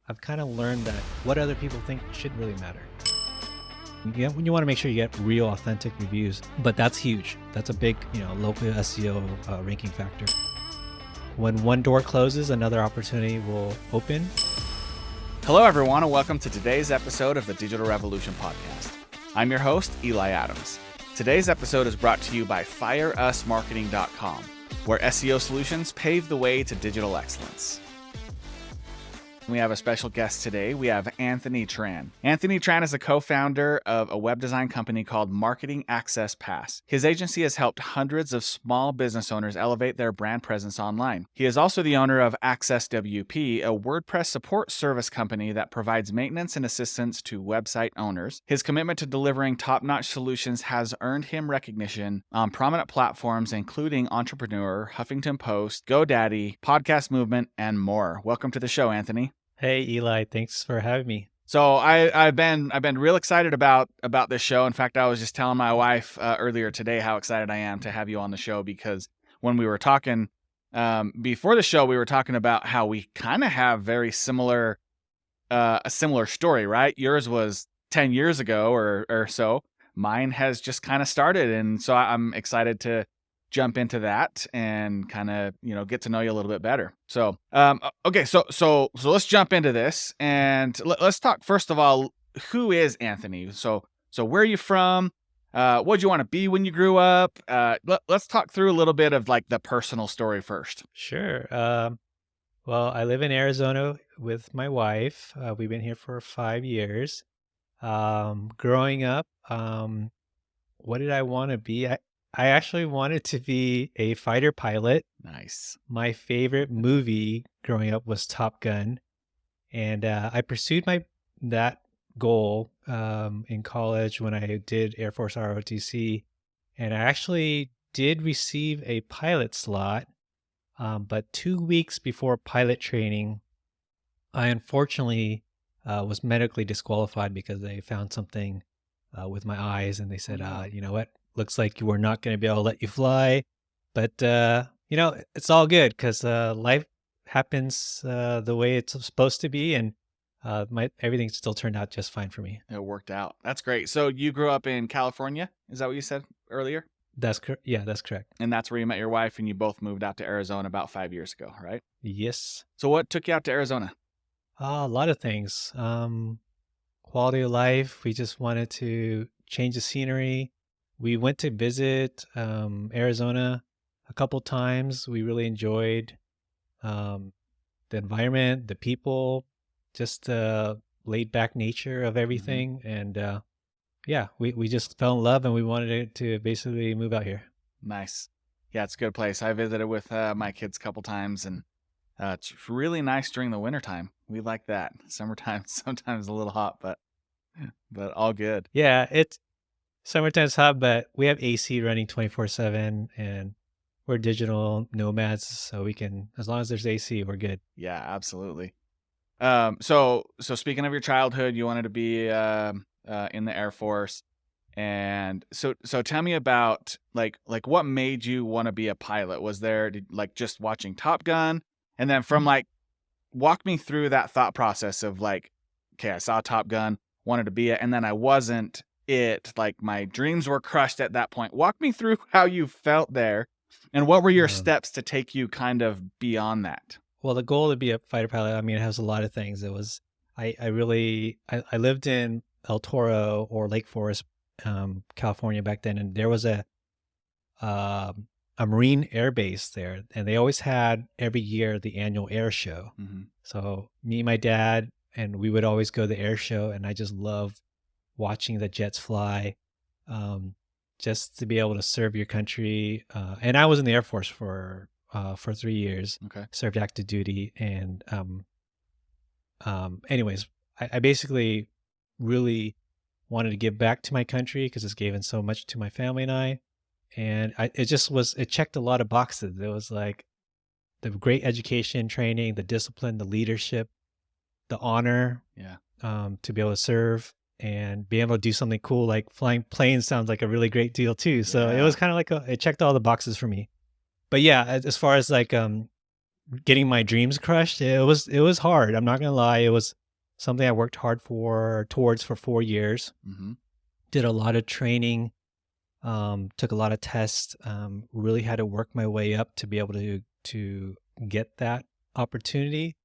I've kind of learned that what other people think should really matter. You want to make sure you get real, authentic reviews, but that's huge. That's a big, local SEO ranking factor. When one door closes, another opportunity will open. Hello, everyone, and welcome to today's episode of the Digital Revolution Podcast. I'm your host, Eli Adams. Today's episode is brought to you by fireusmarketing.com, where SEO solutions pave the way to digital excellence. We have a special guest today. We have Anthony Tran. Anthony Tran is the co-founder of a web design company called Marketing Access Pass. His agency has helped hundreds of small business owners elevate their brand presence online. He is also the owner of Access WP, a WordPress support service company that provides maintenance and assistance to website owners. His commitment to delivering top-notch solutions has earned him recognition on prominent platforms including Entrepreneur, Huffington Post, GoDaddy, Podcast Movement, and more. Welcome to the show, Anthony. Hey, Eli, thanks for having me. So I've been real excited about this show. In fact, I was just telling my wife earlier today how excited I am to have you on the show, because when we were talking before the show, we were talking about how we kind of have very similar a similar story, right? Yours was 10 years ago or so. Mine has just kind of started, and so I'm excited to jump into that and kind of, get to know you a little bit better. So, okay. So let's jump into this and let's talk first of all, who is Anthony? So where are you from? What did you want to be when you grew up? Let's talk through a little bit of like the personal story first. Sure. Well, I live in Arizona with my wife. We've been here for 5 years. Growing up, what did I want to be? I actually wanted to be a fighter pilot. Nice. My favorite movie growing up was Top Gun, and I pursued that goal in college when I did Air Force ROTC, and I actually did receive a pilot slot, but 2 weeks before pilot training, I unfortunately was medically disqualified because they found something with my eyes, and they said, you know what? Looks like we're not going to be able to let you fly, but it's all good because life happens the way it's supposed to be, and everything still turned out just fine for me. It worked out. That's great. So you grew up in California? Is that what you said earlier? That's correct. Yeah, that's correct. And that's where you met your wife, and you both moved out to Arizona about 5 years ago, right? Yes. So what took you out to Arizona? A lot of things. Quality of life. We just wanted to change the scenery. We went to visit Arizona a couple times. We really enjoyed the environment, the people, just the laid back nature of everything. Mm-hmm. And we just fell in love, and we wanted to basically move out here. Nice. Yeah, it's a good place. I visited with my kids a couple times, and it's really nice during the wintertime. We like that. Summertime, sometimes a little hot, but all good. Yeah, summertime's hot, but we have AC running 24/7, and we're digital nomads, so we can, as long as there's AC, we're good. Yeah, absolutely. So speaking of your childhood, you wanted to be in the Air Force, and so tell me about like what made you want to be a pilot? Was there just watching Top Gun, and then from walk me through that thought process of okay, I saw Top Gun, wanted to be it, and then I wasn't. My dreams were crushed at that point. Walk me through how you felt there, and what were your steps to take you kind of beyond that? Well, the goal to be a fighter pilot, it has a lot of things. It was, I lived in El Toro or Lake Forest, California back then, and there was a Marine Air Base there, and they always had every year the annual air show. Mm-hmm. So me and my dad, and we would always go to the air show, and I just loved watching the jets fly, just to be able to serve your country. And I was in the Air Force for 3 years. Okay. Served active duty. And anyways, I basically really wanted to give back to my country because it's given so much to my family and I. And it checked a lot of boxes. It was like the great education, training, the discipline, the leadership, the honor, to be able to serve and be able to do something cool, like flying planes sounds like a really great deal too. So it was kind of it checked all the boxes for me. But yeah, as far as getting my dreams crushed. It was hard. I'm not gonna lie. It was something I worked hard towards for 4 years. Mm-hmm. Did a lot of training, took a lot of tests, really had to work my way up to be able to get that opportunity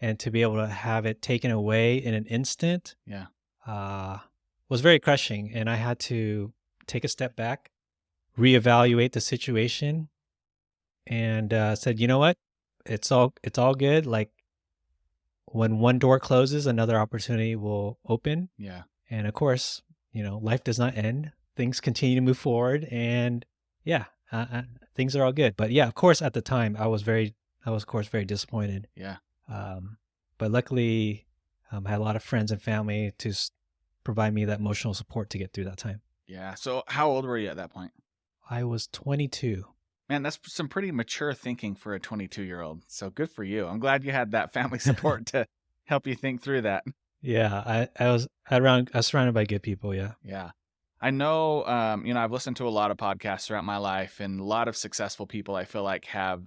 and to be able to have it taken away in an instant. Yeah. Was very crushing, and I had to take a step back, reevaluate the situation, and said, you know what, it's all good. Like when one door closes, another opportunity will open, Yeah. and of course, life does not end. Things continue to move forward, and yeah, things are all good. But yeah, of course, at the time, I was of course very disappointed. Yeah. Um, but luckily, I had a lot of friends and family to provide me that emotional support to get through that time. Yeah. So how old were you at that point? I was 22. Man, that's some pretty mature thinking for a 22-year-old. So good for you. I'm glad you had that family support to help you think through that. Yeah, I was surrounded by good people. Yeah. Yeah. I know, I've listened to a lot of podcasts throughout my life, and a lot of successful people I feel like have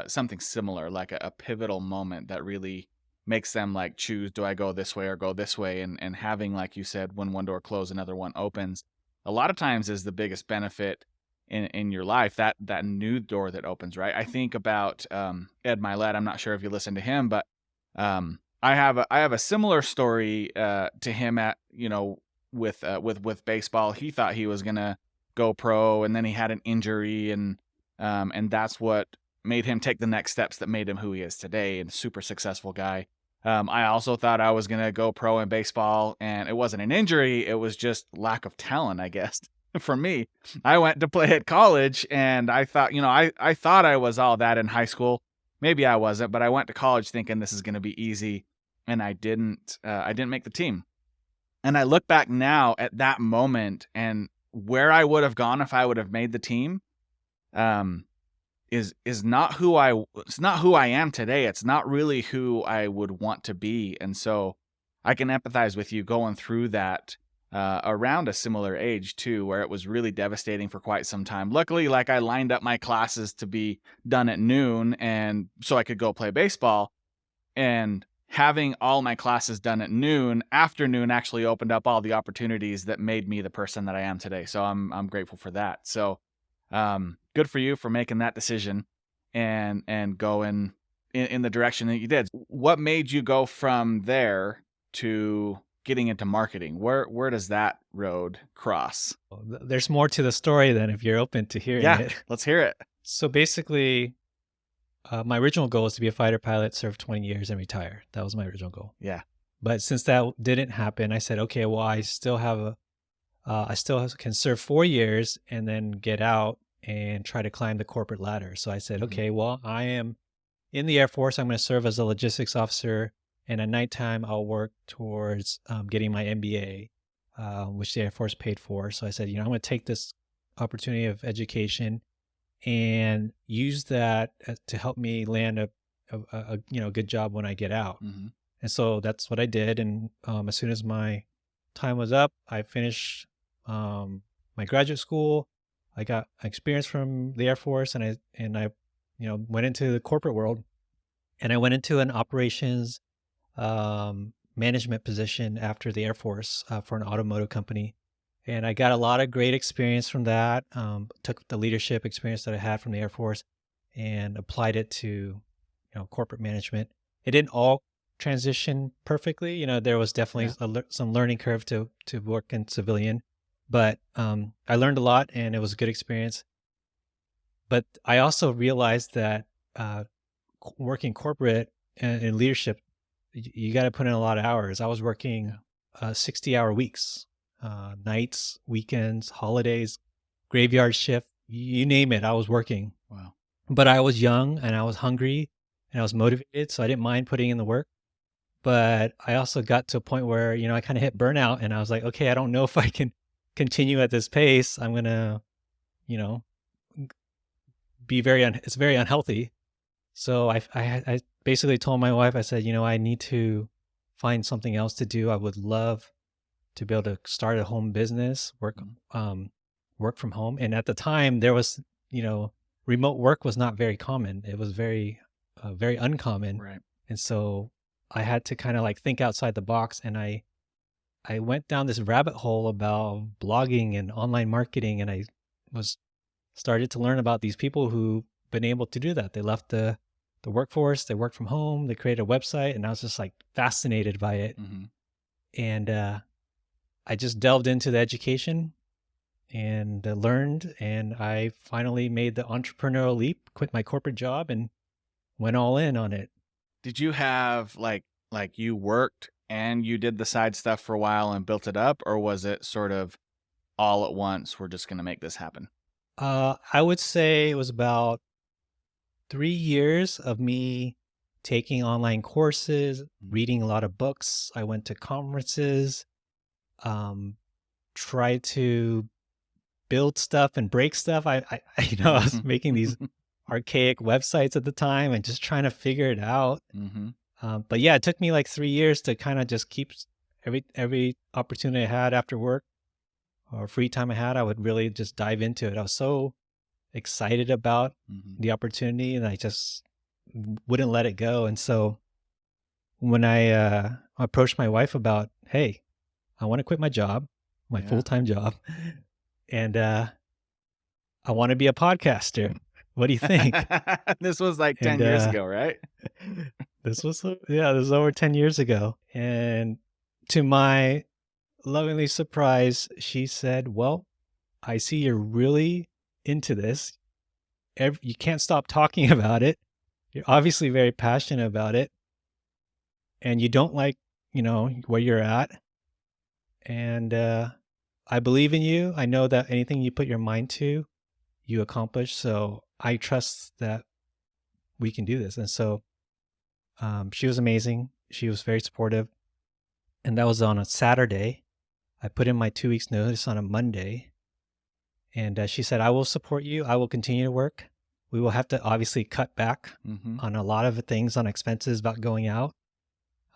something similar, like a pivotal moment that really makes them like choose, do I go this way or go this way? And having, like you said, when one door closes, another one opens, a lot of times is the biggest benefit in your life, that new door that opens, right? I think about Ed Milet. I'm not sure if you listen to him, but I have a similar story to him with baseball. He thought he was gonna go pro, and then he had an injury, and that's what made him take the next steps that made him who he is today, and super successful guy. I also thought I was gonna go pro in baseball, and it wasn't an injury; it was just lack of talent, I guess. For me, I went to play at college, and I thought, I thought I was all that in high school. Maybe I wasn't, but I went to college thinking this is gonna be easy, and I didn't make the team. And I look back now at that moment and where I would have gone if I would have made the team, is not it's not who I am today. It's not really who I would want to be. And so I can empathize with you going through that around a similar age too, where it was really devastating for quite some time. Luckily, like, I lined up my classes to be done at noon, and so I could go play baseball. And having all my classes done at noon, afternoon actually opened up all the opportunities that made me the person that I am today. So I'm grateful for that. So good for you for making that decision and going in the direction that you did. What made you go from there to getting into marketing? Where does that road cross? There's more to the story than if you're open to hearing it. Let's hear it. So basically, my original goal was to be a fighter pilot, serve 20 years, and retire. That was my original goal. Yeah. But since that didn't happen, I said, okay, well, I still can serve 4 years and then get out and try to climb the corporate ladder. So I said, okay, well, I am in the Air Force. I'm going to serve as a logistics officer, and at nighttime, I'll work towards getting my MBA, which the Air Force paid for. So I said, I'm going to take this opportunity of education and use that to help me land a good job when I get out. Mm-hmm. And so that's what I did. And as soon as my time was up, I finished my graduate school. I got experience from the Air Force, and I went into the corporate world, and I went into an operations management position after the Air Force for an automotive company. And I got a lot of great experience from that. Took the leadership experience that I had from the Air Force and applied it to, corporate management. It didn't all transition perfectly. There was definitely some learning curve to work in civilian, but I learned a lot, and it was a good experience. But I also realized that working corporate and in leadership, you got to put in a lot of hours. I was working 60-hour weeks. Nights, weekends, holidays, graveyard shift, you name it, I was working. Wow. But I was young, and I was hungry, and I was motivated, so I didn't mind putting in the work. But I also got to a point where, I kind of hit burnout, and I was like, okay, I don't know if I can continue at this pace. I'm going to, be it's very unhealthy. So I basically told my wife, I said, I need to find something else to do. I would love to be able to start a home business, work from home. And at the time there was, remote work was not very common. It was very very uncommon. Right. And so I had to kind of like think outside the box, and I went down this rabbit hole about blogging and online marketing, and I was started to learn about these people who been able to do that. They left the workforce, they worked from home, they created a website, and I was just like fascinated by it. Mm-hmm. And I just delved into the education and learned, and I finally made the entrepreneurial leap, quit my corporate job, and went all in on it. Did you have like you worked and you did the side stuff for a while and built it up, or was it sort of all at once? We're just going to make this happen. I would say it was about 3 years of me taking online courses, reading a lot of books. I went to conferences, tried to build stuff and break stuff. I was making these archaic websites at the time and just trying to figure it out. Mm-hmm. But yeah, it took me like 3 years to kind of just keep every opportunity I had after work or free time I had, I would really just dive into it. I was so excited about the opportunity, and I just wouldn't let it go. And so when I approached my wife about, hey, I want to quit my job, my full-time job, and I want to be a podcaster. What do you think? This was like 10 years ago, right? This was over 10 years ago. And to my lovingly surprise, she said, well, I see you're really into this. You can't stop talking about it. You're obviously very passionate about it. And you don't like, where you're at. And I believe in you. I know that anything you put your mind to, you accomplish. So I trust that we can do this. And so she was amazing. She was very supportive. And that was on a Saturday. I put in my 2 weeks notice on a Monday. And she said, I will support you. I will continue to work. We will have to obviously cut back on a lot of things, on expenses about going out.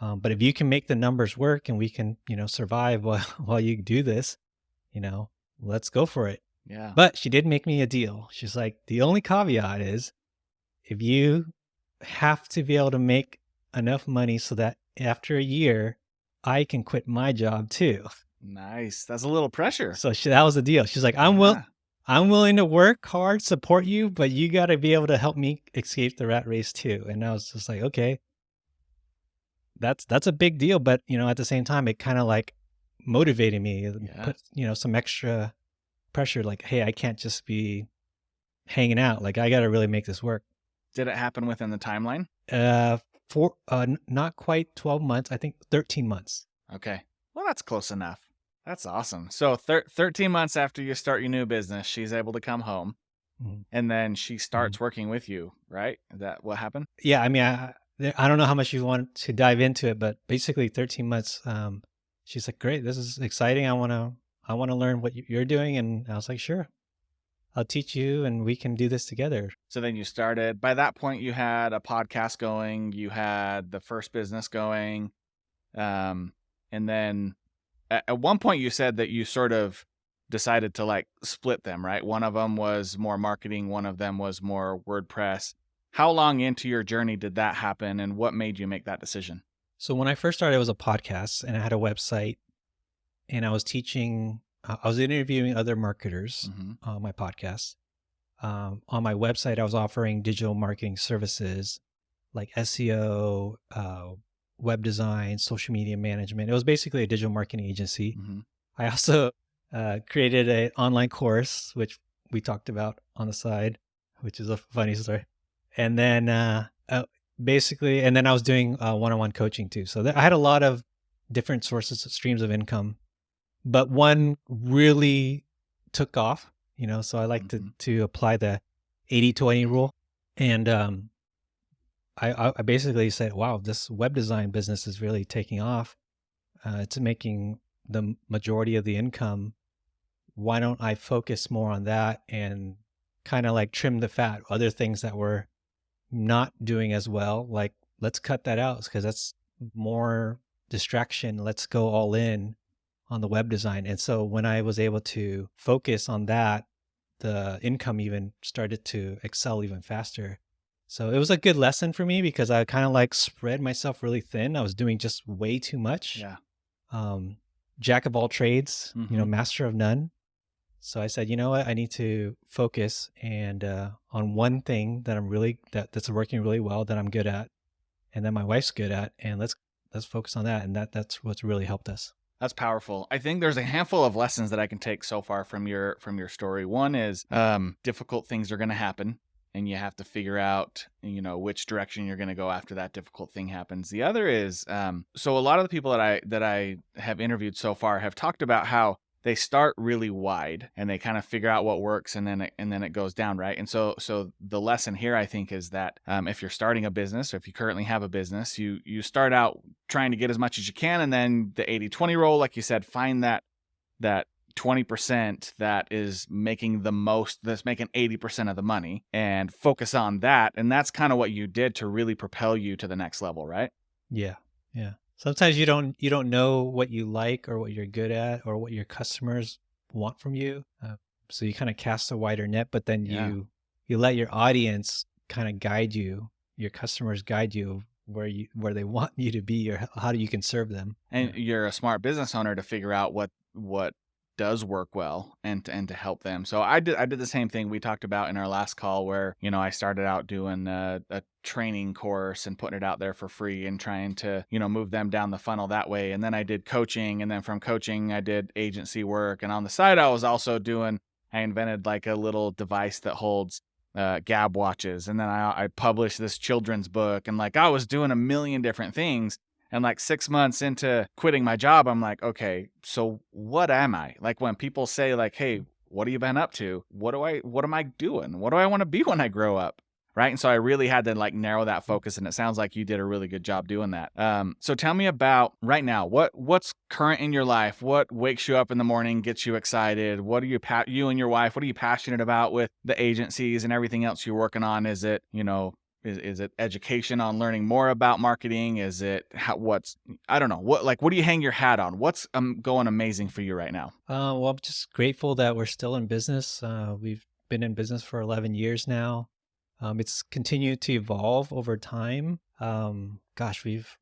But if you can make the numbers work and we can, survive while you do this, let's go for it. Yeah. But she did make me a deal. She's like, the only caveat is if you have to be able to make enough money so that after a year, I can quit my job too. Nice. That's a little pressure. So that was the deal. She's like, I'm willing to work hard, support you, but you got to be able to help me escape the rat race too. And I was just like, okay, that's a big deal. But, at the same time, it kind of like motivated me, put, some extra pressure, like, hey, I can't just be hanging out. Like, I got to really make this work. Did it happen within the timeline? Not quite 12 months. I think 13 months. Okay. Well, that's close enough. That's awesome. So 13 months after you start your new business, she's able to come home and then she starts working with you, right? Is that what happened? Yeah. I mean, I don't know how much you want to dive into it, but basically 13 months, she's like, great, this is exciting. I want to learn what you're doing. And I was like, sure, I'll teach you and we can do this together. So then you started, by that point you had a podcast going, you had the first business going. And then at one point you said that you sort of decided to like split them, right? One of them was more marketing. One of them was more WordPress. How long into your journey did that happen, and what made you make that decision? So when I first started, it was a podcast, and I had a website, and I was teaching, I was interviewing other marketers on my podcast. On my website, I was offering digital marketing services like SEO, web design, social media management. It was basically a digital marketing agency. I also created an online course, which we talked about on the side, which is a funny story. And then and then I was doing one-on-one coaching too. So I had a lot of different streams of income, but one really took off, so I like to apply the 80-20 rule. And I basically said, wow, this web design business is really taking off. It's making the majority of the income. Why don't I focus more on that and kind of like trim the fat, other things that were not doing as well? Like, let's cut that out because that's more distraction. Let's go all in on the web design. And so when I was able to focus on that, the income even started to excel even faster. So it was a good lesson for me because I kind of like spread myself really thin. I was doing just way too much. Yeah. Um, Jack of all trades, Mm-hmm. master of none. So I said, you know what, I need to focus and on one thing that that's working really well, that I'm good at, and that my wife's good at, and let's focus on that. And that's what's really helped us. That's powerful. I think there's a handful of lessons that I can take so far from your story. One is difficult things are going to happen, and you have to figure out which direction you're going to go after that difficult thing happens. The other is so a lot of the people that I have interviewed so far have talked about how they start really wide and they kind of figure out what works, and then it goes down, right? And so the lesson here, I think, is that if you're starting a business, or if you currently have a business, you start out trying to get as much as you can, and then the 80-20 rule, like you said, find that 20% that is making the most, that's making 80% of the money, and focus on that. And that's kind of what you did to really propel you to the next level, right? Yeah, yeah. Sometimes you don't know what you like or what you're good at or what your customers want from you. So you kind of cast a wider net, but then Yeah. you let your audience kind of guide you, your customers guide you where they want you to be, or how you can serve them. And you're a smart business owner to figure out what does work well, and to help them. So I did the same thing we talked about in our last call, where I started out doing a training course and putting it out there for free and trying to move them down the funnel that way. And then I did coaching, and then from coaching I did agency work, and on the side I invented like a little device that holds Gab watches, and then I published this children's book, and like I was doing a million different things. And like 6 months into quitting my job, I'm like, okay, so what am I? Like when people say like, hey, what have you been up to? What am I doing? What do I want to be when I grow up? Right. And so I really had to like narrow that focus. And it sounds like you did a really good job doing that. So tell me about right now, what's current in your life? What wakes you up in the morning, gets you excited? What are you and your wife, what are you passionate about with the agencies and everything else you're working on? Is it, is it education on learning more about marketing? Is it I don't know. What do you hang your hat on? What's going amazing for you right now? Well, I'm just grateful that we're still in business. We've been in business for 11 years now. It's continued to evolve over time. Gosh, we've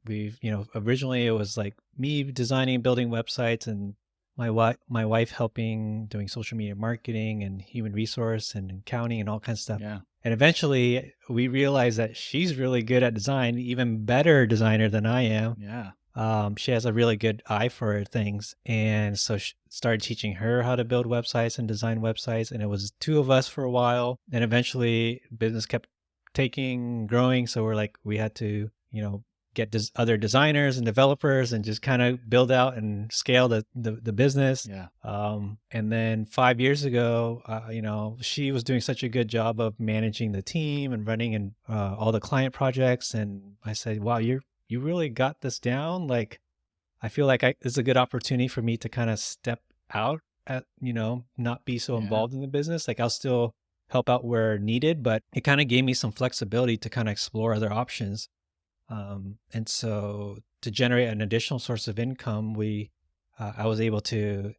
originally it was like me designing and building websites, and my wife helping doing social media marketing and human resource and accounting and all kinds of stuff. Yeah. And eventually we realized that she's really good at design, even better designer than I am. Yeah. She has a really good eye for things. And so she started teaching her how to build websites and design websites. And it was two of us for a while. And eventually business kept growing. So we had to, get other designers and developers and just kind of build out and scale the business. Yeah. And then 5 years ago, she was doing such a good job of managing the team and running and all the client projects. And I said, wow, you really got this down. Like, I feel like it's a good opportunity for me to kind of step out not be so Yeah. involved in the business. Like I'll still help out where needed, but it kind of gave me some flexibility to kind of explore other options. And so to generate an additional source of income, I was able to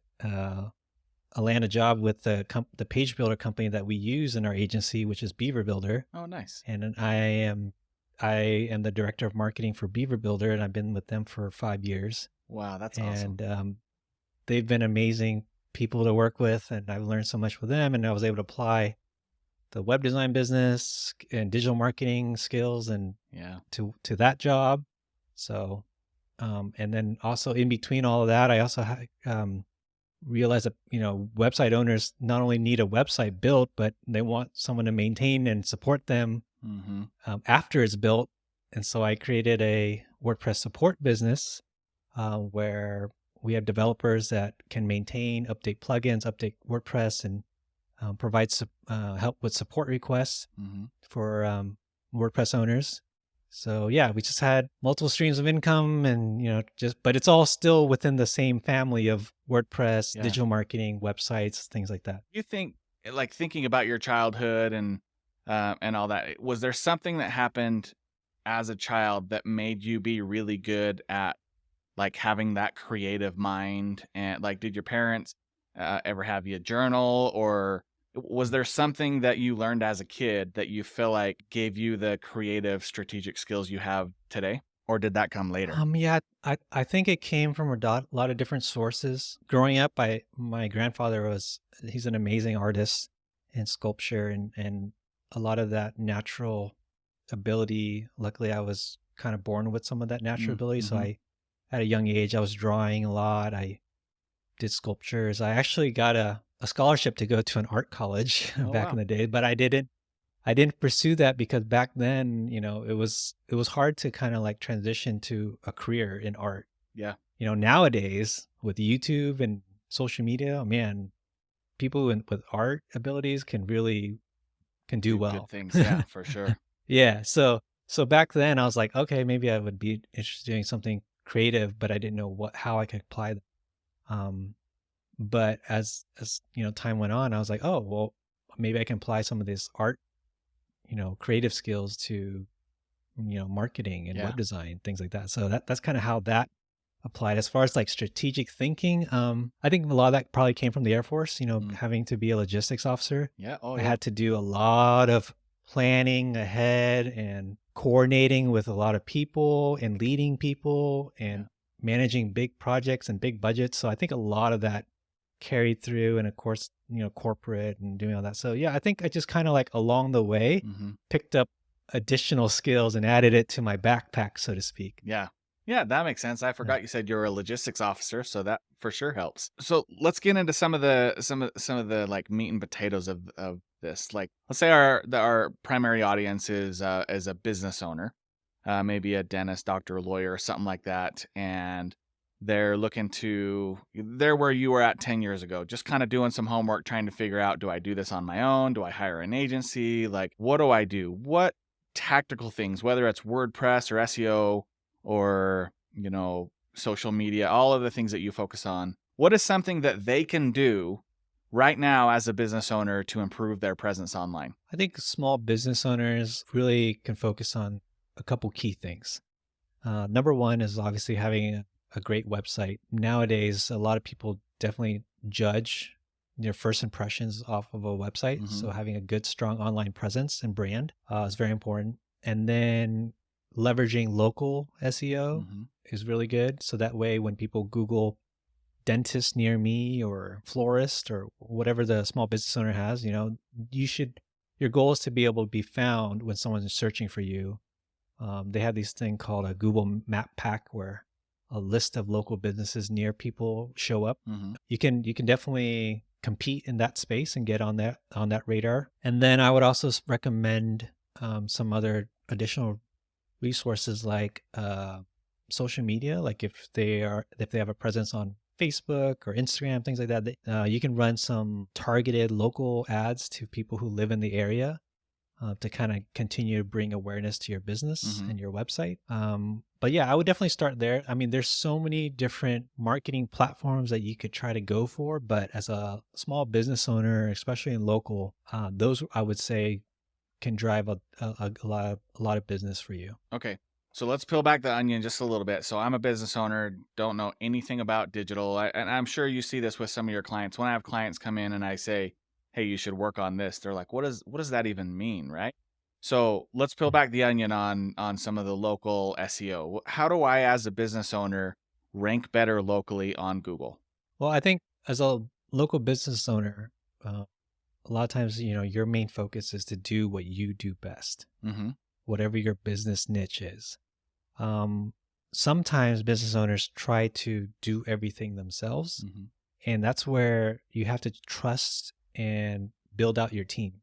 land a job with the page builder company that we use in our agency, which is Beaver Builder. Oh, nice. And then I am the director of marketing for Beaver Builder, and I've been with them for 5 years. Wow, that's awesome. And they've been amazing people to work with, and I've learned so much with them. And I was able to apply the web design business and digital marketing skills and to that job. So, and then also in between all of that, I also realized that, website owners not only need a website built, but they want someone to maintain and support them after it's built. And so I created a WordPress support business where we have developers that can maintain, update plugins, update WordPress, and provide help with support requests for WordPress owners. So yeah, we just had multiple streams of income, and but it's all still within the same family of WordPress, digital marketing, websites, things like that. You think, like thinking about your childhood and all that, was there something that happened as a child that made you be really good at like having that creative mind? And like, did your parents ever have you journal, or Was there something that you learned as a kid that you feel like gave you the creative, strategic skills you have today? Or did that come later? Yeah, I think it came from lot of different sources. Growing up, my grandfather he's an amazing artist in sculpture, and a lot of that natural ability. Luckily, I was kind of born with some of that natural ability. So Mm-hmm. at a young age, I was drawing a lot. I did sculptures. I actually got a scholarship to go to an art college Oh, back in wow. the day, but I didn't pursue that because back then, it was hard to kind of like transition to a career in art. Yeah. Nowadays with YouTube and social media, man, people with art abilities can do Do good well. things. Yeah, for sure. Yeah. So back then I was like, okay, maybe I would be interested in doing something creative, but I didn't know how I could apply that. Um, but as time went on, I was like, oh well, maybe I can apply some of this art, creative skills to marketing and Yeah. web design, things like that. So that's kind of how that applied. As far as like strategic thinking, I think a lot of that probably came from the Air Force, Mm. having to be a logistics officer. Yeah. Oh, I yeah. had to do a lot of planning ahead and coordinating with a lot of people and leading people Yeah. and managing big projects and big budgets. So I think a lot of that carried through, and of course, corporate and doing all that. So yeah, I think I just kind of like along the way Mm-hmm. picked up additional skills and added it to my backpack, so to speak. Yeah. Yeah, that makes sense. I Yeah. forgot you said you're a logistics officer, so that for sure helps. So let's get into some of the like meat and potatoes of this. Like, let's say our primary audience is a business owner, maybe a dentist, doctor, lawyer, or something like that, and they're where you were at 10 years ago, just kind of doing some homework, trying to figure out, do I do this on my own? Do I hire an agency? Like, what do I do? What tactical things, whether it's WordPress or SEO or, social media, all of the things that you focus on. What is something that they can do right now as a business owner to improve their presence online? I think small business owners really can focus on a couple key things. Number one is obviously having a great website. Nowadays, a lot of people definitely judge their first impressions off of a website. Mm-hmm. So having a good, strong online presence and brand is very important. And then leveraging local SEO Mm-hmm. is really good. So that way, when people Google dentist near me or florist or whatever the small business owner has, you should, your goal is to be able to be found when someone's searching for you. They have this thing called a Google Map Pack where a list of local businesses near people show up. Mm-hmm. You can definitely compete in that space and get on that radar. And then I would also recommend some other additional resources like social media. Like if they have a presence on Facebook or Instagram, things like that, you can run some targeted local ads to people who live in the area to kind of continue to bring awareness to your business Mm-hmm. and your website. But yeah, I would definitely start there. I mean, there's so many different marketing platforms that you could try to go for, but as a small business owner, especially in local, those I would say can drive a lot of business for you. Okay. So let's peel back the onion just a little bit. So I'm a business owner, don't know anything about digital. And I'm sure you see this with some of your clients. When I have clients come in and I say, "Hey, you should work on this," they're like, what does that even mean, right? So let's peel back the onion on some of the local SEO. How do I, as a business owner, rank better locally on Google? Well, I think as a local business owner, a lot of times, your main focus is to do what you do best, Mm-hmm. whatever your business niche is. Um, Sometimes business owners try to do everything themselves, Mm-hmm. and that's where you have to trust and build out your team.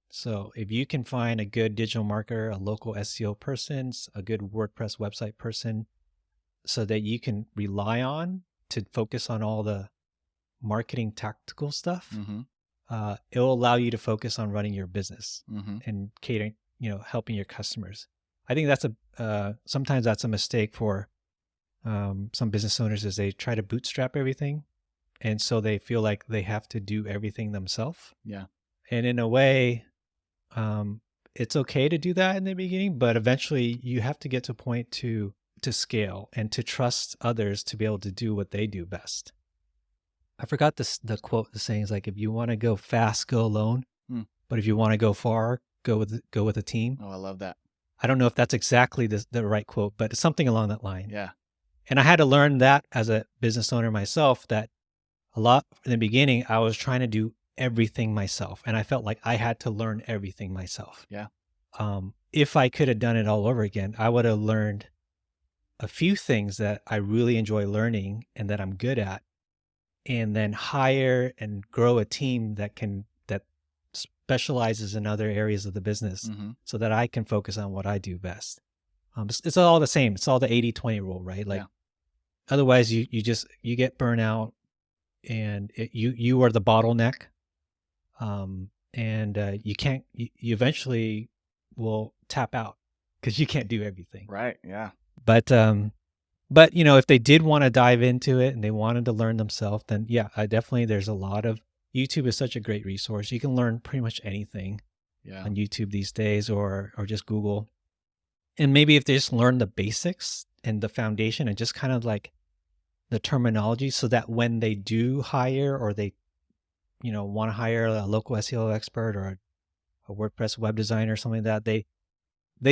So if you can find a good digital marketer, a local SEO person, a good WordPress website person, so that you can rely on to focus on all the marketing tactical stuff, Mm-hmm. it'll allow you to focus on running your business Mm-hmm. and catering, helping your customers. I think that's sometimes that's a mistake for some business owners is they try to bootstrap everything. And so they feel like they have to do everything themselves. Yeah. And in a way, um, it's okay to do that in the beginning, but eventually you have to get to a point to scale and to trust others to be able to do what they do best. I forgot this, the quote, the saying is like, if you want to go fast, go alone. Hmm. But if you want to go far, go with a team. Oh, I love that. I don't know if that's exactly the right quote, but it's something along that line. Yeah. And I had to learn that as a business owner myself, that a lot in the beginning, I was trying to do everything myself. And I felt like I had to learn everything myself. Yeah. If I could have done it all over again, I would have learned a few things that I really enjoy learning and that I'm good at, and then hire and grow a team that specializes in other areas of the business Mm-hmm. so that I can focus on what I do best. It's all the same. It's all the 80-20 rule, right? Like, otherwise you get burnout, and you are the bottleneck. You eventually will tap out because you can't do everything. Right. Yeah. But if they did want to dive into it and they wanted to learn themselves, then yeah, there's a lot of, YouTube is such a great resource. You can learn pretty much anything on YouTube these days, or just Google. And maybe if they just learn the basics and the foundation and just kind of like the terminology, so that when they do hire, or they, want to hire a local SEO expert or a WordPress web designer or something like that, they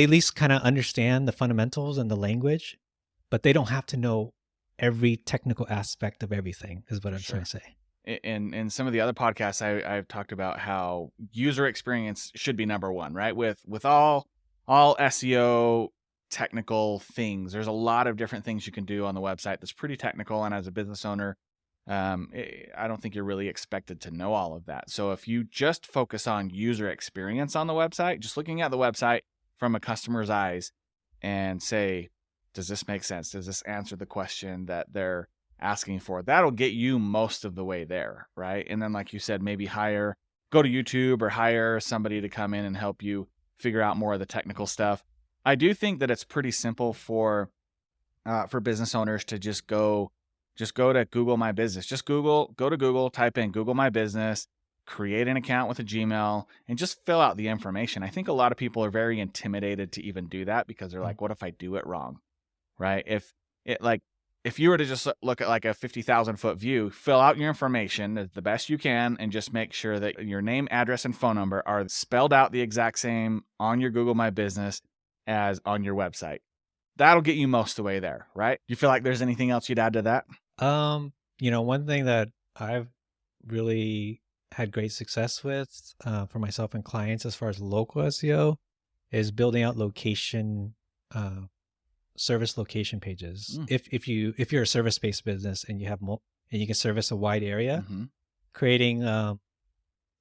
at least kind of understand the fundamentals and the language, but they don't have to know every technical aspect of everything, is what I'm trying to say. In some of the other podcasts, I've talked about how user experience should be number one, right? With all SEO technical things, there's a lot of different things you can do on the website that's pretty technical. And as a business owner, I don't think you're really expected to know all of that. So if you just focus on user experience on the website, just looking at the website from a customer's eyes and say, does this make sense? Does this answer the question that they're asking for? That'll get you most of the way there, right? And then, like you said, maybe go to YouTube or hire somebody to come in and help you figure out more of the technical stuff. I do think that it's pretty simple for business owners to just go to Google My Business. Go to Google, type in Google My Business, create an account with a Gmail, and just fill out the information. I think a lot of people are very intimidated to even do that because they're like, what if I do it wrong, right? If you were to just look at like a 50,000 foot view, fill out your information the best you can, and just make sure that your name, address, and phone number are spelled out the exact same on your Google My Business as on your website. That'll get you most of the way there, right? Do you feel like there's anything else you'd add to that? One thing that I've really had great success with for myself and clients as far as local SEO is building out service location pages. If you're a service-based business and you have and you can service a wide area, creating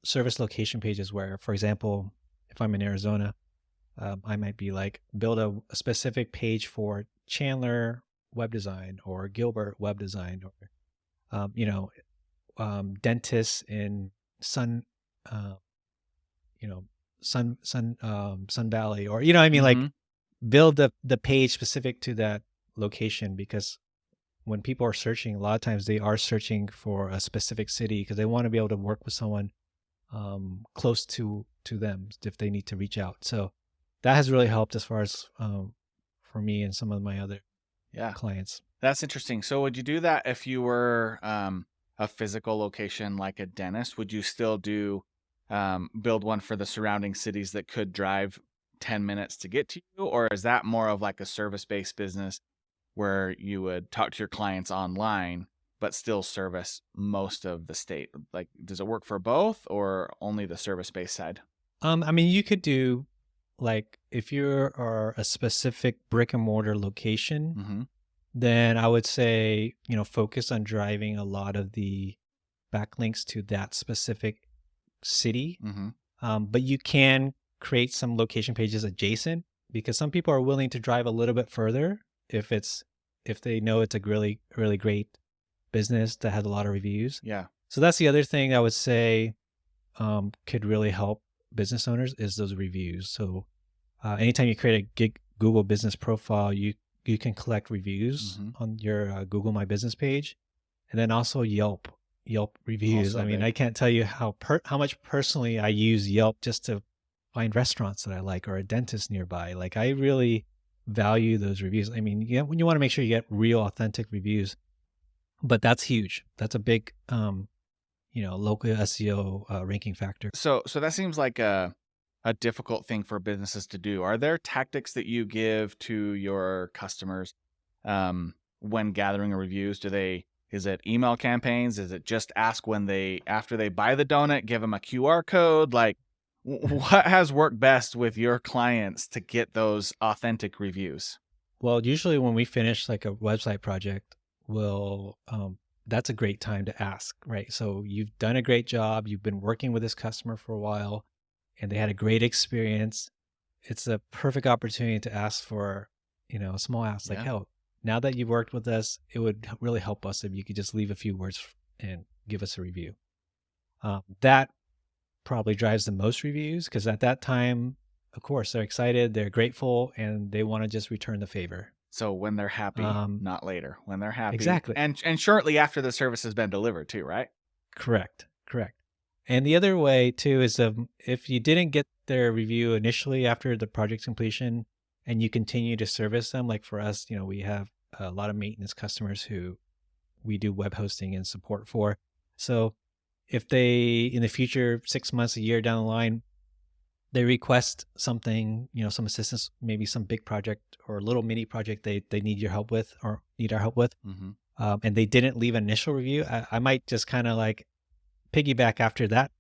service location pages where, for example, if I'm in Arizona, I might be like, build a specific page for Chandler web design, or Gilbert web design, or dentists in Sun Valley, or like build the page specific to that location, because when people are searching, a lot of times they are searching for a specific city because they want to be able to work with someone close to them if they need to reach out. So that has really helped as far as for me and some of my other clients. That's interesting. So would you do that if you were a physical location like a dentist? Would you still build one for the surrounding cities that could drive 10 minutes to get to you? Or is that more of like a service-based business where you would talk to your clients online but still service most of the state? Like, does it work for both, or only the service-based side? You could do, like, if you are a specific brick and mortar location, then I would say, focus on driving a lot of the backlinks to that specific city. But you can create some location pages adjacent, because some people are willing to drive a little bit further if they know it's a really, really great business that has a lot of reviews. Yeah. So that's the other thing I would say could really help business owners, is those reviews. So anytime you create a Google business profile, you can collect reviews on your Google My Business page, and then also Yelp reviews. Also I can't tell you how much personally I use Yelp just to find restaurants that I like, or a dentist nearby. Like, I really value those reviews. When you want to make sure you get real, authentic reviews. but that's huge. That's a big, local SEO ranking factor. So that seems like a difficult thing for businesses to do. Are there tactics that you give to your customers when gathering reviews? Is it email campaigns? Is it just ask after they buy the donut, give them a QR code? Like, what has worked best with your clients to get those authentic reviews? Well, usually when we finish like a website project, that's a great time to ask, right? So you've done a great job. You've been working with this customer for a while and they had a great experience. It's a perfect opportunity to ask for, a small ask like, Yeah. hell, now that you've worked with us, it would really help us if you could just leave a few words and give us a review. That probably drives the most reviews because at that time, of course, they're excited, they're grateful, and they want to just return the favor. So when they're happy, not later. When they're happy. Exactly. And shortly after the service has been delivered too, right? Correct. And the other way too is if you didn't get their review initially after the project completion and you continue to service them, like for us, we have a lot of maintenance customers who we do web hosting and support for. So if they, in the future, 6 months, a year down the line, they request something, some assistance, maybe some big project or a little mini project they need your help with or need our help with, and they didn't leave an initial review, I might just kind of like piggyback after that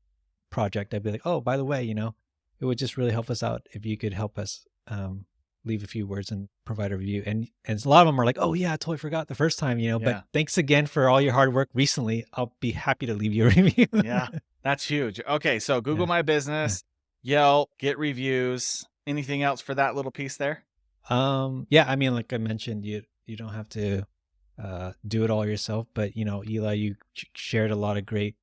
project. I'd be like, oh, by the way, it would just really help us out if you could help us leave a few words and provide a review. And a lot of them are like, oh yeah, I totally forgot the first time, but thanks again for all your hard work recently. I'll be happy to leave you a review. Yeah, that's huge. Okay, so Google My Business, Yelp, get reviews. Anything else for that little piece there? Yeah, I mean, like I mentioned, you don't have to do it all yourself, but Eli, you shared a lot of great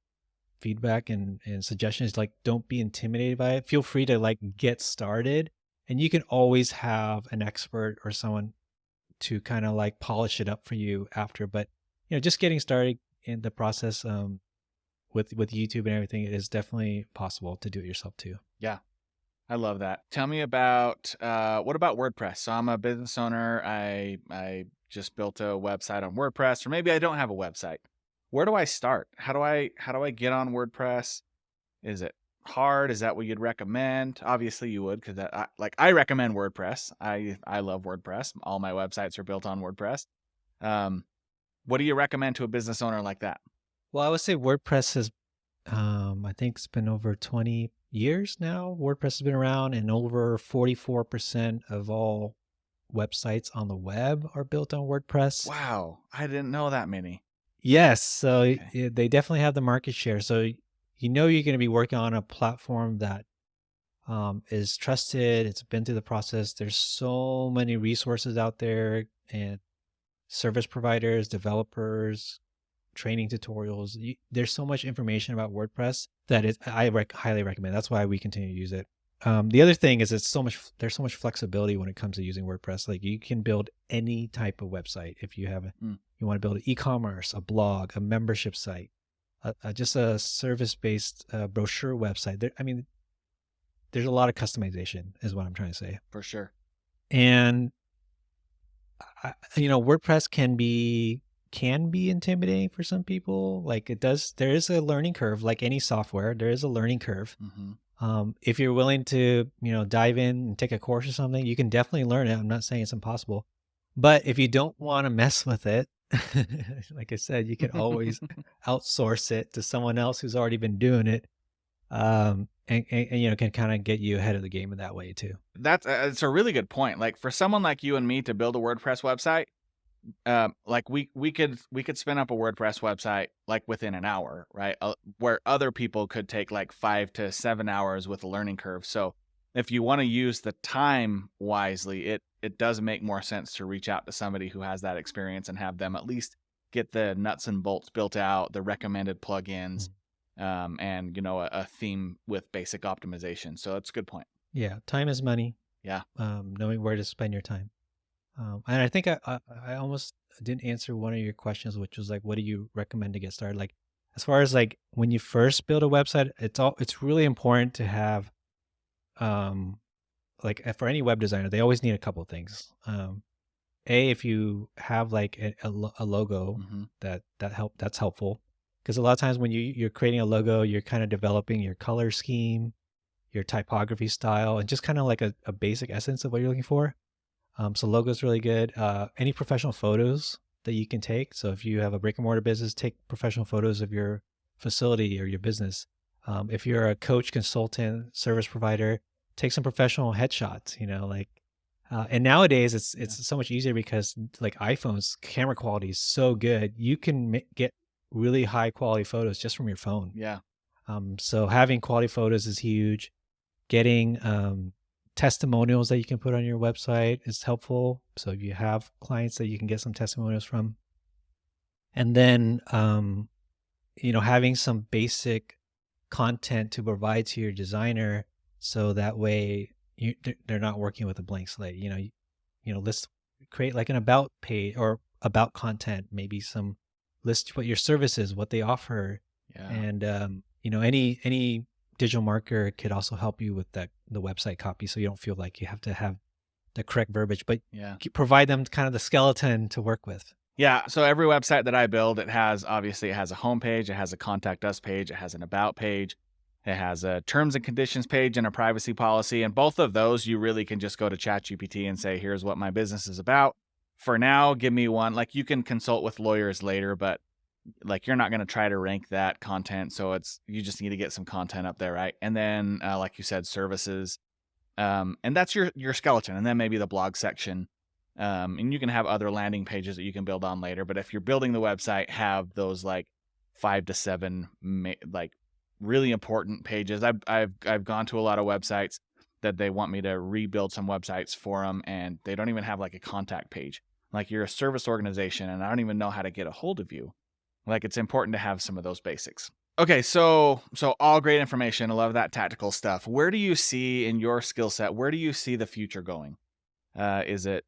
feedback and suggestions. Like, don't be intimidated by it. Feel free to like get started, and you can always have an expert or someone to kind of like polish it up for you after. But just getting started in the process with YouTube and everything, it is definitely possible to do it yourself too. Yeah, I love that. Tell me about what about WordPress? So I'm a business owner. I just built a website on WordPress, or maybe I don't have a website. Where do I start? How do I get on WordPress? Is it hard? Is that what you'd recommend? Obviously you would, because I recommend WordPress. I love WordPress. All my websites are built on WordPress. What do you recommend to a business owner like that? Well, I would say WordPress has, I think it's been over 20 years now. WordPress has been around, and over 44% of all websites on the web are built on WordPress. Wow, I didn't know that many. Yes, so they definitely have the market share. So you're going to be working on a platform that is trusted. It's been through the process. There's so many resources out there, and service providers, developers, training tutorials. There's so much information about WordPress that I highly recommend. That's why we continue to use it. The other thing is there's so much flexibility when it comes to using WordPress. Like, you can build any type of website. If you have you want to build an e-commerce, a blog, a membership site, just a service-based brochure website. There's a lot of customization is what I'm trying to say. For sure. And WordPress can be intimidating for some people. Like, there is a learning curve. Like any software, there is a learning curve. If you're willing to, dive in and take a course or something, you can definitely learn it. I'm not saying it's impossible, but if you don't want to mess with it, like I said, you can always outsource it to someone else who's already been doing it. And can kind of get you ahead of the game in that way too. It's a really good point. Like, for someone like you and me to build a WordPress website, like we could spin up a WordPress website like within an hour, right? Where other people could take like 5 to 7 hours with a learning curve. So if you want to use the time wisely, it does make more sense to reach out to somebody who has that experience and have them at least get the nuts and bolts built out, the recommended plugins, and a theme with basic optimization. So that's a good point. Yeah, time is money. Yeah. Knowing where to spend your time. And I think I almost didn't answer one of your questions, which was like, what do you recommend to get started? Like, as far as like when you first build a website, it's really important to have, like for any web designer, they always need a couple of things. if you have like a logo Mm-hmm. that's helpful, because a lot of times when you're creating a logo, you're kind of developing your color scheme, your typography style, and just kind of like a basic essence of what you're looking for. So logo is really good. Any professional photos that you can take. So if you have a brick and mortar business, take professional photos of your facility or your business. If you're a coach, consultant, service provider, take some professional headshots. And nowadays Yeah. it's so much easier because like iPhone's camera quality is so good. You can get really high quality photos just from your phone. Yeah. So having quality photos is huge. Getting testimonials that you can put on your website is helpful. So if you have clients that you can get some testimonials from, and then having some basic content to provide to your designer, so that way they're not working with a blank slate. List create like an about page or about content, maybe some list what your services, what they offer, Yeah. and any digital marketer could also help you with the website copy, so you don't feel like you have to have the correct verbiage, but Yeah. provide them kind of the skeleton to work with. Yeah. So every website that I build, it has a homepage, it has a contact us page, it has an about page, it has a terms and conditions page and a privacy policy. And both of those, you really can just go to ChatGPT and say, here's what my business is about. For now, give me one. Like you can consult with lawyers later, but like you're not going to try to rank that content. So you just need to get some content up there, right? And then, like you said, services. And that's your skeleton. And then maybe the blog section. And you can have other landing pages that you can build on later. But if you're building the website, have those like 5 to 7 like really important pages. I've gone to a lot of websites that they want me to rebuild some websites for them, and they don't even have like a contact page. Like you're a service organization, and I don't even know how to get a hold of you. Like it's important to have some of those basics. Okay, so all great information. I love that tactical stuff. Where do you see in your skill set? Where do you see the future going? Is it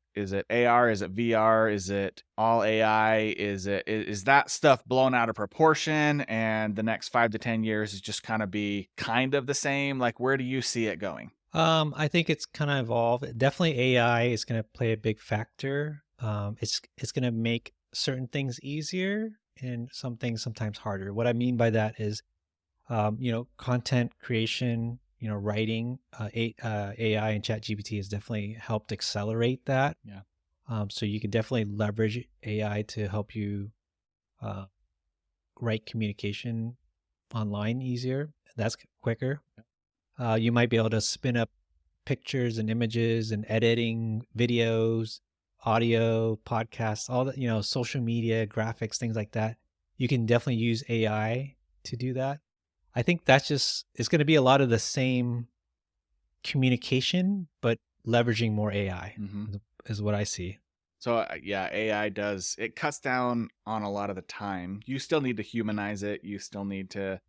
AR? Is it VR? Is it all AI? Is that stuff blown out of proportion? And the next 5 to 10 years is just kind of the same. Like, where do you see it going? I think it's kind of evolved. Definitely AI is going to play a big factor. It's going to make certain things easier and some things sometimes harder. What I mean by that is, content creation, writing, AI and ChatGPT has definitely helped accelerate that. Yeah. So you can definitely leverage AI to help you write communication online easier. That's quicker. You might be able to spin up pictures and images and editing videos, audio, podcasts, all that, social media, graphics, things like that. You can definitely use AI to do that. I think it's going to be a lot of the same communication, but leveraging more AI Mm-hmm. is what I see. So yeah, AI it cuts down on a lot of the time. You still need to humanize it. You still need to,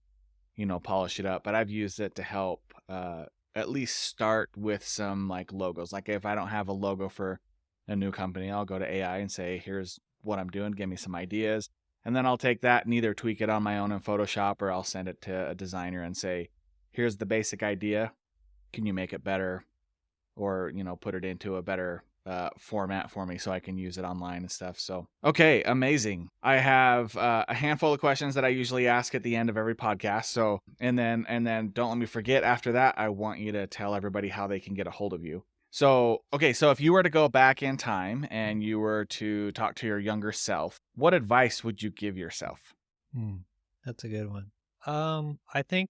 polish it up. But I've used it to help at least start with some like logos. Like if I don't have a logo for a new company, I'll go to AI and say, here's what I'm doing. Give me some ideas. And then I'll take that and either tweak it on my own in Photoshop, or I'll send it to a designer and say, here's the basic idea. Can you make it better? Or, put it into a better format for me so I can use it online and stuff. So, okay, amazing. I have a handful of questions that I usually ask at the end of every podcast. So, and then don't let me forget, after that, I want you to tell everybody how they can get a hold of you. So, okay, so if you were to go back in time and you were to talk to your younger self, what advice would you give yourself? That's a good one. I think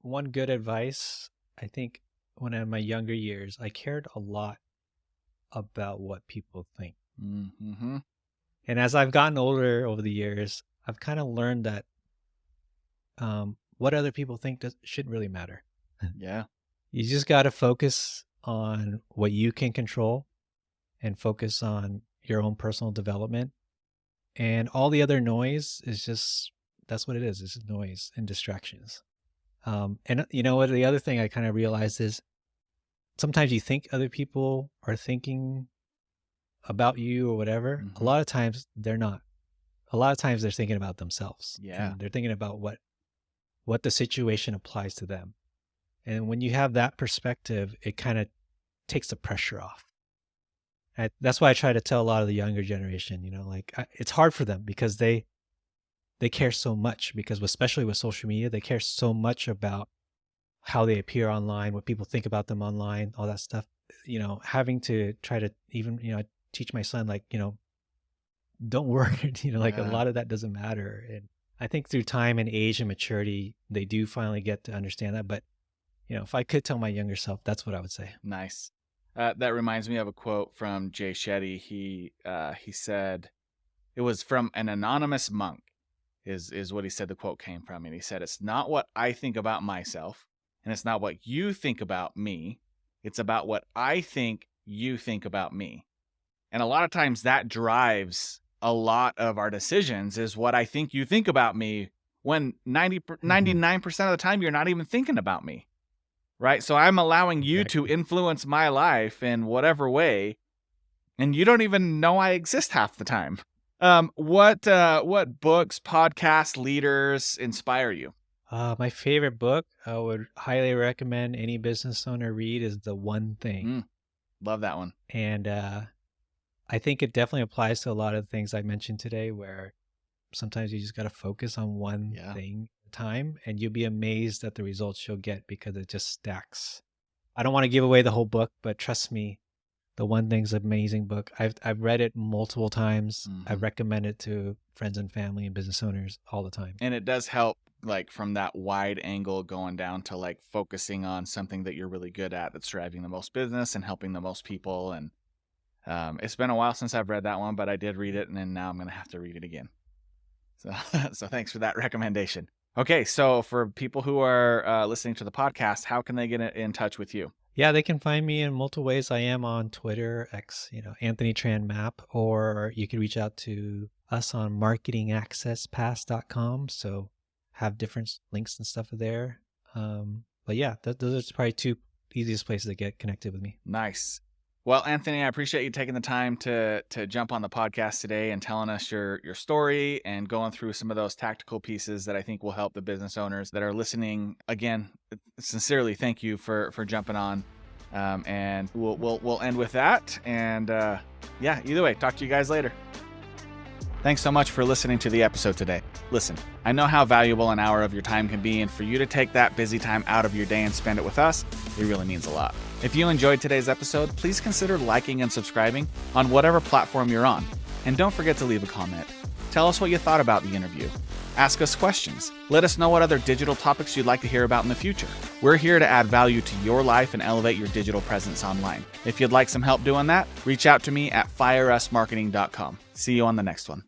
one good advice, I think when in my younger years, I cared a lot about what people think. Mm-hmm. And as I've gotten older over the years, I've kind of learned that what other people think shouldn't really matter. Yeah. You just got to focus on what you can control and focus on your own personal development. And all the other noise is that's what it is. It's just noise and distractions. And you know what? The other thing I kind of realized is sometimes you think other people are thinking about you or whatever. Mm-hmm. A lot of times they're not. A lot of times they're thinking about themselves. Yeah. And they're thinking about what the situation applies to them. And when you have that perspective, it kind of takes the pressure off. That's why I try to tell a lot of the younger generation, like it's hard for them because they care so much, because especially with social media, they care so much about how they appear online, what people think about them online, all that stuff. Having to try to even, teach my son, like, don't worry, like a Yeah. lot of that doesn't matter. And I think through time and age and maturity, they do finally get to understand that. But, if I could tell my younger self, that's what I would say. Nice. That reminds me of a quote from Jay Shetty. He said, it was from an anonymous monk, is what he said the quote came from. And he said, "It's not what I think about myself, and it's not what you think about me. It's about what I think you think about me." And a lot of times that drives a lot of our decisions, is what I think you think about me, when 99% of the time you're not even thinking about me. Right? So I'm allowing you to Exactly. influence my life in whatever way, and you don't even know I exist half the time. What books, podcasts, leaders inspire you? My favorite book I would highly recommend any business owner read is The One Thing. Love that one. And I think it definitely applies to a lot of the things I mentioned today, where sometimes you just got to focus on one Yeah. thing at a time, and you'll be amazed at the results you'll get because it just stacks. I don't want to give away the whole book, but trust me, The One Thing's an amazing book. I've read it multiple times. I recommend it to friends and family and business owners all the time. And it does help, like, from that wide angle going down to like focusing on something that you're really good at, that's driving the most business and helping the most people. And it's been a while since I've read that one, but I did read it, and then now I'm going to have to read it again. So thanks for that recommendation. Okay, so for people who are listening to the podcast, how can they get in touch with you? Yeah, they can find me in multiple ways. I am on Twitter, X, Anthony Tran Map, or you can reach out to us on marketingaccesspass.com. So have different links and stuff there. But yeah, those are probably two easiest places to get connected with me. Nice. Well, Anthony, I appreciate you taking the time to jump on the podcast today and telling us your story and going through some of those tactical pieces that I think will help the business owners that are listening. Again, sincerely, thank you for jumping on. And we'll end with that. And yeah, either way, talk to you guys later. Thanks so much for listening to the episode today. Listen, I know how valuable an hour of your time can be, and for you to take that busy time out of your day and spend it with us, it really means a lot. If you enjoyed today's episode, please consider liking and subscribing on whatever platform you're on. And don't forget to leave a comment. Tell us what you thought about the interview. Ask us questions. Let us know what other digital topics you'd like to hear about in the future. We're here to add value to your life and elevate your digital presence online. If you'd like some help doing that, reach out to me at fireusmarketing.com. See you on the next one.